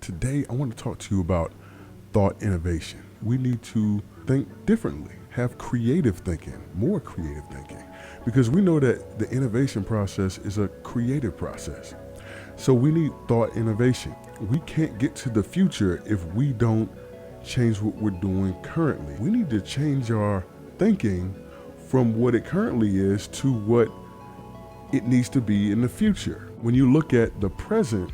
Today, I want to talk to you about thought innovation. We need to think differently, have creative thinking, more creative thinking, because we know that the innovation process is a creative process. So we need thought innovation. We can't get to the future if we don't change what we're doing currently. We need to change our thinking from what it currently is to what it needs to be in the future. When you look at the present,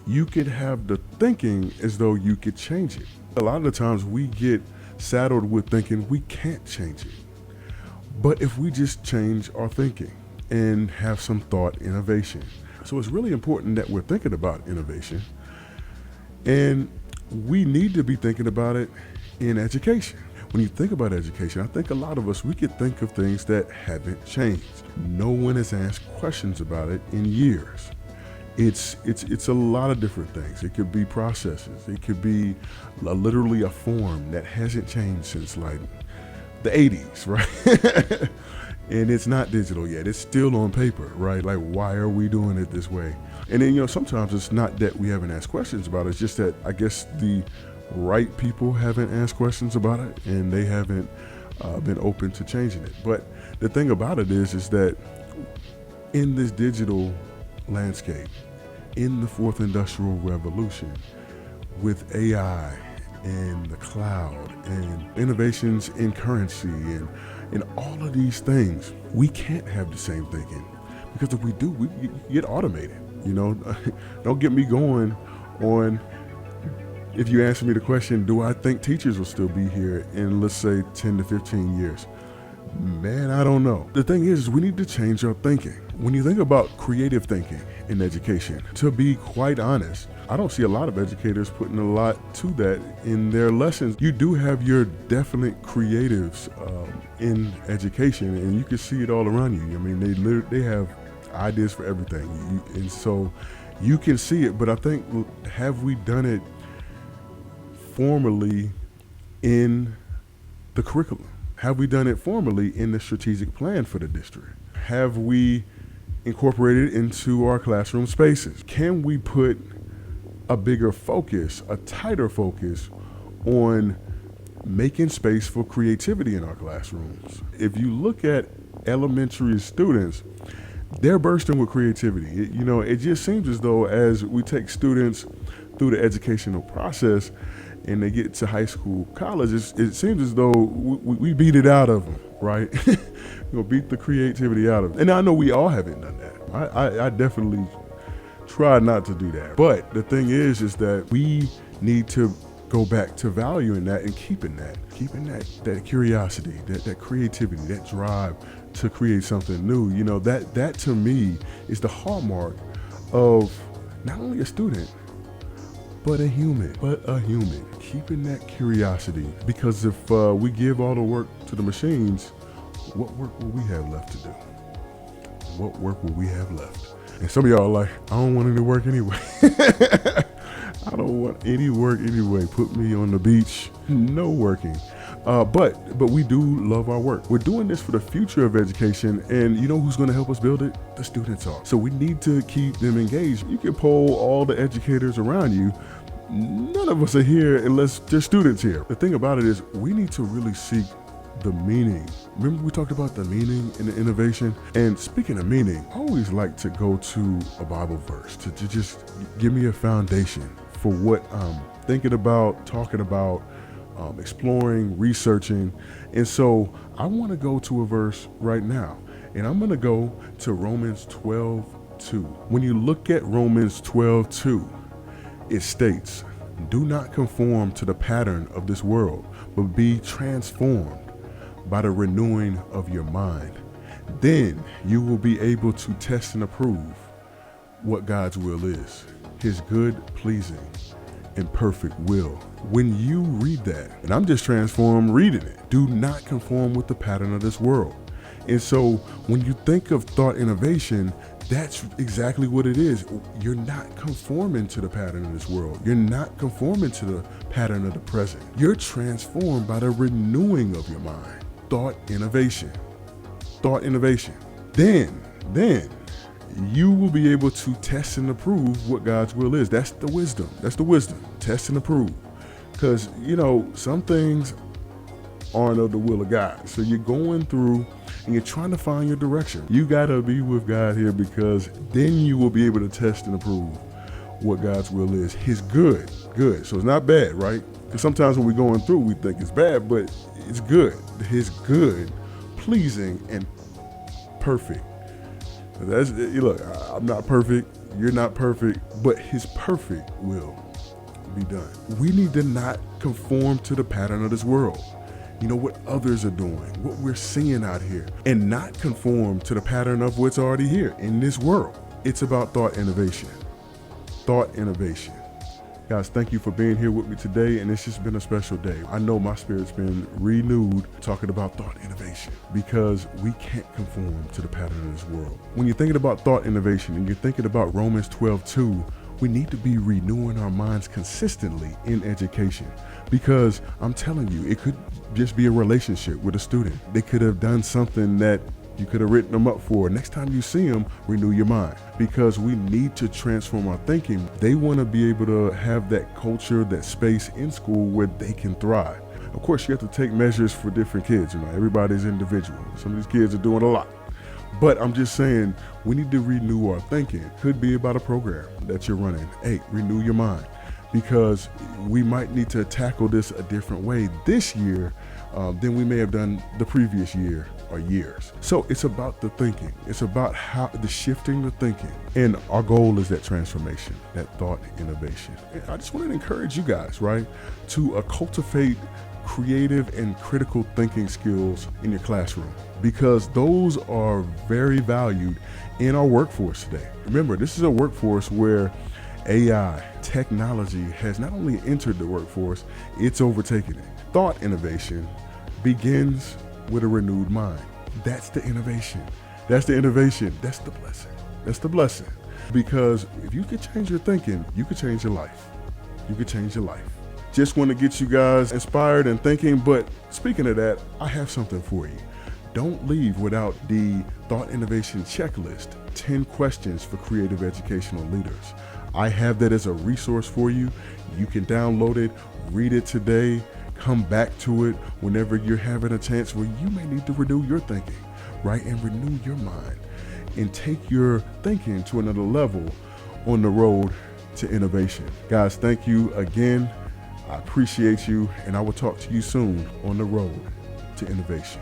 you could have the thinking as though you could change it. A lot of the times we get saddled with thinking we can't change it. But if we just change our thinking and have some thought innovation. So it's really important that we're thinking about innovation, and we need to be thinking about it in education. When you think about education, I think a lot of us, we could think of things that haven't changed. No one has asked questions about it in years. It's a lot of different things. It could be processes. It could be literally a form that hasn't changed since like the 80s, right? And it's not digital yet. It's still on paper, right? Like, why are we doing it this way? And then, sometimes it's not that we haven't asked questions about it. It's just that I guess the right people haven't asked questions about it, and they haven't been open to changing it. But the thing about it is that in this digital landscape, in the fourth industrial revolution, with AI and the cloud and innovations in currency and all of these things, we can't have the same thinking, because if we do, we get automated. Don't get me going on, if you answer me the question, do I think teachers will still be here in, let's say, 10 to 15 years? Man, I don't know. The thing is, we need to change our thinking. When you think about creative thinking in education, to be quite honest, I don't see a lot of educators putting a lot to that in their lessons. You do have your definite creatives in education, and you can see it all around you. I mean, they have ideas for everything, and so you can see it. But I think, have we done it formally in the curriculum? Have we done it formally in the strategic plan for the district? Have we incorporated it into our classroom spaces? Can we put a bigger focus, a tighter focus on making space for creativity in our classrooms? If you look at elementary students, they're bursting with creativity. It just seems as though as we take students through the educational process and they get to high school, college, it seems as though we beat it out of them, right? Beat the creativity out of them. And I know we all haven't done that. I definitely try not to do that. But the thing is that we need to go back to valuing that and keeping that curiosity, that creativity, that drive to create something new. That to me is the hallmark of not only a student, but a human, keeping that curiosity. Because if we give all the work to the machines, what work will we have left to do? What work will we have left? And some of y'all are like, I don't want any work anyway. I don't want any work anyway. Put me on the beach, no working. But we do love our work. We're doing this for the future of education, and you know who's going to help us build it? The students are. So we need to keep them engaged. You can poll all the educators around you. None of us are here unless there's students here. The thing about it is we need to really seek the meaning. Remember we talked about the meaning in the innovation? And speaking of meaning, I always like to go to a Bible verse to just give me a foundation for what I'm thinking about, talking about, exploring, researching. And so I want to go to a verse right now, and I'm going to go to Romans 12:2. When you look at Romans 12:2, it states, do not conform to the pattern of this world, but be transformed by the renewing of your mind. Then you will be able to test and approve what God's will is, his good, pleasing, and perfect will. When you read that, and I'm just transformed reading it, do not conform with the pattern of this world. And so when you think of thought innovation, that's exactly what it is. You're not conforming to the pattern of this world. You're not conforming to the pattern of the present. You're transformed by the renewing of your mind. Thought innovation. Thought innovation. Then you will be able to test and approve what God's will is. That's the wisdom. That's the wisdom. Test and approve. Because, some things aren't of the will of God. So you're going through and you're trying to find your direction. You got to be with God here, because then you will be able to test and approve what God's will is. His good. So it's not bad, right? Because sometimes when we're going through, we think it's bad, but it's good. His good, pleasing, and perfect. Look, I'm not perfect. You're not perfect, but his perfect will be done. We need to not conform to the pattern of this world. What others are doing, what we're seeing out here, and not conform to the pattern of what's already here in this world. It's about thought innovation. Thought innovation. Guys, thank you for being here with me today, and it's just been a special day. I know my spirit's been renewed talking about thought innovation, because we can't conform to the pattern of this world. When you're thinking about thought innovation and you're thinking about Romans 12:2, we need to be renewing our minds consistently in education, because I'm telling you, it could just be a relationship with a student. They could have done something that you could have written them up for. Next time you see them, renew your mind, because we need to transform our thinking. They want to be able to have that culture, that space in school where they can thrive. Of course, you have to take measures for different kids. Everybody's individual. Some of these kids are doing a lot. But I'm just saying, we need to renew our thinking. Could be about a program that you're running. Hey, renew your mind, because we might need to tackle this a different way this year than we may have done the previous year or years. So it's about the thinking. It's about the shifting the thinking. And our goal is that transformation, that thought innovation. And I just want to encourage you guys, right, to cultivate creative and critical thinking skills in your classroom, because those are very valued in our workforce today. Remember, this is a workforce where AI, technology has not only entered the workforce, it's overtaken it. Thought innovation begins with a renewed mind. That's the innovation. That's the innovation. That's the blessing. That's the blessing. Because if you could change your thinking, you could change your life. You could change your life. Just want to get you guys inspired and thinking, but speaking of that, I have something for you. Don't leave without the Thought Innovation Checklist, 10 questions for creative educational leaders. I have that as a resource for you. You can download it, read it today, come back to it whenever you're having a chance where you may need to renew your thinking, right? And renew your mind and take your thinking to another level on the road to innovation. Guys, thank you again. I appreciate you, and I will talk to you soon on the road to innovation.